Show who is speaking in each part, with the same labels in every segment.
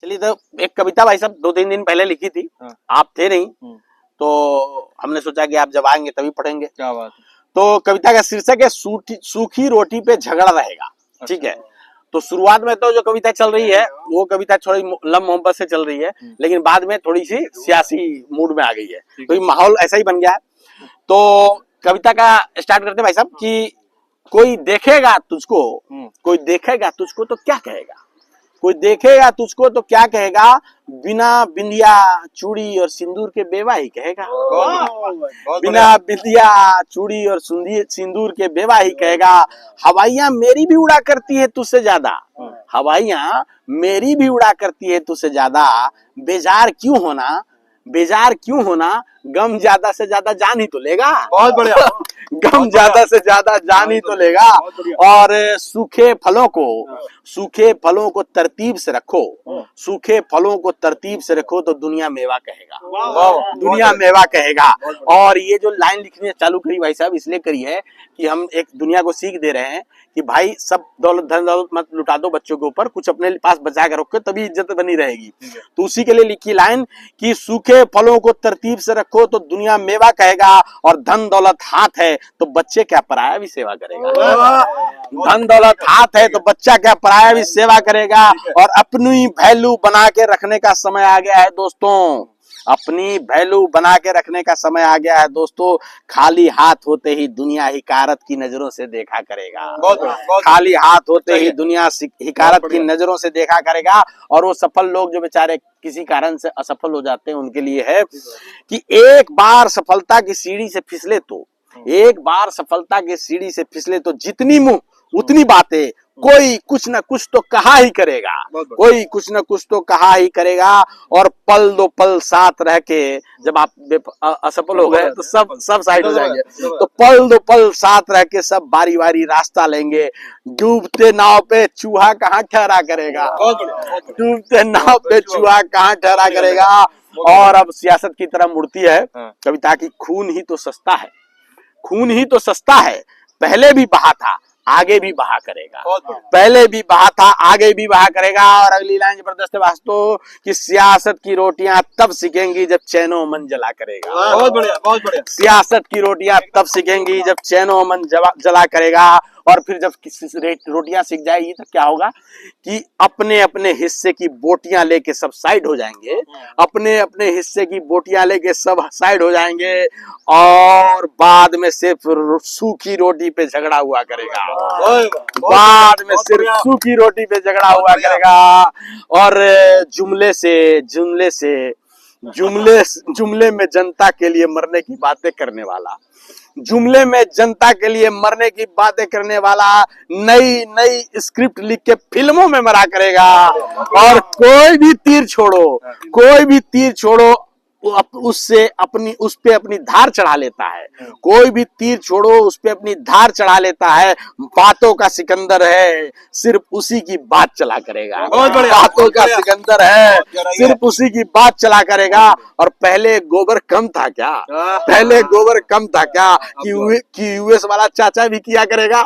Speaker 1: चलिए, तो एक कविता भाई साहब 2-3 दिन पहले लिखी थी। आप थे नहीं, तो हमने सोचा कि आप जब आएंगे तभी पढ़ेंगे।
Speaker 2: क्या बात है।
Speaker 1: तो कविता का शीर्षक है सूखी रोटी पे झगड़ा रहेगा। ठीक है, तो शुरुआत में तो जो कविता चल रही है वो कविता थोड़ी लव मोहब्बत से चल रही है, लेकिन बाद में थोड़ी सी सियासी मूड में आ गई है, तो ये माहौल ऐसा ही बन गया है। तो कविता का स्टार्ट करते भाई साहब कि कोई देखेगा तुझको तो क्या कहेगा, कोई देखेगा तुझको तो क्या कहेगा, बिना बिंदिया चूड़ी और सिंदूर के बेवा ही कहेगा। बिना बिंदिया चूड़ी और सिंदूर के बेवा ही कहेगा। हवाइयां मेरी भी उड़ा करती है तुझसे ज्यादा, हवाइयां मेरी भी उड़ा करती है तुझसे ज्यादा, बेजार क्यों होना, गम ज्यादा से ज्यादा जान ही तो लेगा।
Speaker 2: बहुत बढ़िया।
Speaker 1: गम ज्यादा से ज्यादा जान ही तो लेगा। और सूखे फलों को तरतीब से रखो, सूखे फलों को तरतीब से रखो तो दुनिया मेवा कहेगा, दुनिया मेवा कहेगा। और ये जो लाइन लिखनी चालू करी भाई साहब इसलिए करी है कि हम एक दुनिया को सीख दे रहे हैं कि भाई सब धन दौलत मत लुटा दो बच्चों के ऊपर, कुछ अपने पास बचा कर रखो तभी इज्जत बनी रहेगी। तो उसी के लिए लिखी लाइन कि सूखे फलों को तरतीब से रखो तो दुनिया मेवा कहेगा, और धन दौलत हाथ है तो बच्चे क्या पराया भी सेवा करेगा। धन दौलत हाथ है तो बच्चा क्या पराया भी सेवा करेगा। और अपनी वैल्यू बना के रखने का समय आ गया है दोस्तों, अपनी वैल्यू बना के रखने का समय आ गया है दोस्तों। खाली हाथ होते ही दुनिया हिकारत की नजरों से देखा करेगा, खाली हाथ होते ही दुनिया हिकारत की नजरों से देखा करेगा। और वो सफल लोग जो बेचारे किसी कारण से असफल हो जाते हैं उनके लिए है कि एक बार सफलता की सीढ़ी से फिसले तो, एक बार सफलता की सीढ़ी से फिसले तो जितनी मुंह उतनी बातें, कोई कुछ न कुछ तो कहा ही करेगा, कोई कुछ न कुछ तो कहा ही करेगा। और पल दो पल साथ रह के, जब आप असफल हो गए तो सब साइड हो जाएंगे, तो पल दो पल साथ रह के सब बारी बारी रास्ता लेंगे। डूबते नाव पे चूहा कहाँ ठहरा करेगा, डूबते नाव पे चूहा कहाँ ठहरा करेगा। और अब सियासत की तरफ मुड़ती है कविता की। खून ही तो सस्ता है, खून ही तो सस्ता है, पहले भी बहा था आगे भी बहा करेगा, पहले भी बहा था आगे भी बहा करेगा। और अगली लाइन जबरदस्त है वास्तव कि सियासत की रोटियां तब सिकेंगी जब चैनो मन जला करेगा।
Speaker 2: बहुत बढ़िया, बहुत बढ़िया।
Speaker 1: सियासत की रोटियां तब सिकेंगी जब चैनो मन जला करेगा। और फिर जब रोटियां सिक जाएगी तो क्या होगा कि अपने अपने हिस्से की बोटियां लेके सब साइड हो जाएंगे, अपने अपने हिस्से की बोटियां लेके सब साइड हो जाएंगे। और बाद में सिर्फ सूखी रोटी पे झगड़ा हुआ करेगा, बाद में सिर्फ सूखी रोटी पे झगड़ा हुआ करेगा। और जुमले में जनता के लिए मरने की बातें करने वाला, जुमले में जनता के लिए मरने की बातें करने वाला नई नई स्क्रिप्ट लिख के फिल्मों में मरा करेगा। और कोई भी तीर छोड़ो उस पे अपनी धार चढ़ा लेता है, कोई भी तीर छोड़ो उस पे अपनी धार चढ़ा लेता है। बातों का सिकंदर है सिर्फ उसी की बात चला करेगा, बातों का सिकंदर है सिर्फ उसी की बात चला करेगा। और पहले गोबर कम था क्या, पहले गोबर कम था क्या कि यूएस वाला चाचा भी किया करेगा।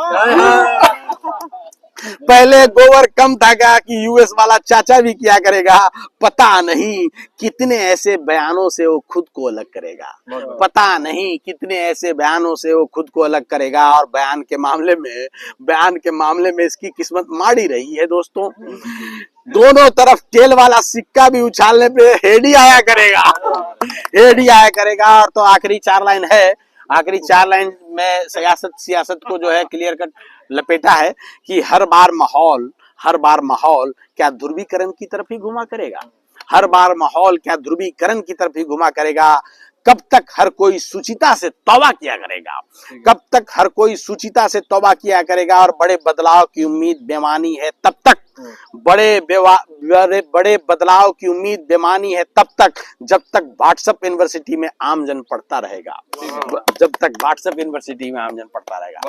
Speaker 1: पहले गोबर कम था क्या कि यूएस वाला चाचा भी किया करेगा। पता नहीं कितने ऐसे बयानों से वो खुद को अलग करेगा, पता नहीं कितने ऐसे बयानों से वो खुद को अलग करेगा। और बयान के मामले में इसकी किस्मत माड़ी रही है दोस्तों। दोनों तरफ तेल वाला सिक्का भी उछालने पे हेड ही आया करेगा। और तो आखिरी 4 लाइन है, आखिरी 4 लाइन में सियासत को जो है क्लियर कट लपेटा है कि हर बार माहौल क्या ध्रुवीकरण की तरफ ही घुमा करेगा, हर बार माहौल क्या ध्रुवीकरण की तरफ ही घुमा करेगा। कब तक हर कोई सुचिता से तौबा किया करेगा, कब तक हर कोई सुचिता से तौबा किया करेगा। और बड़े बदलाव की उम्मीद बेमानी है तब तक, बड़े बदलाव की उम्मीद बेमानी है तब तक जब तक व्हाट्सएप यूनिवर्सिटी में आमजन पढ़ता रहेगा, जब तक व्हाट्सएप यूनिवर्सिटी में आमजन पढ़ता रहेगा।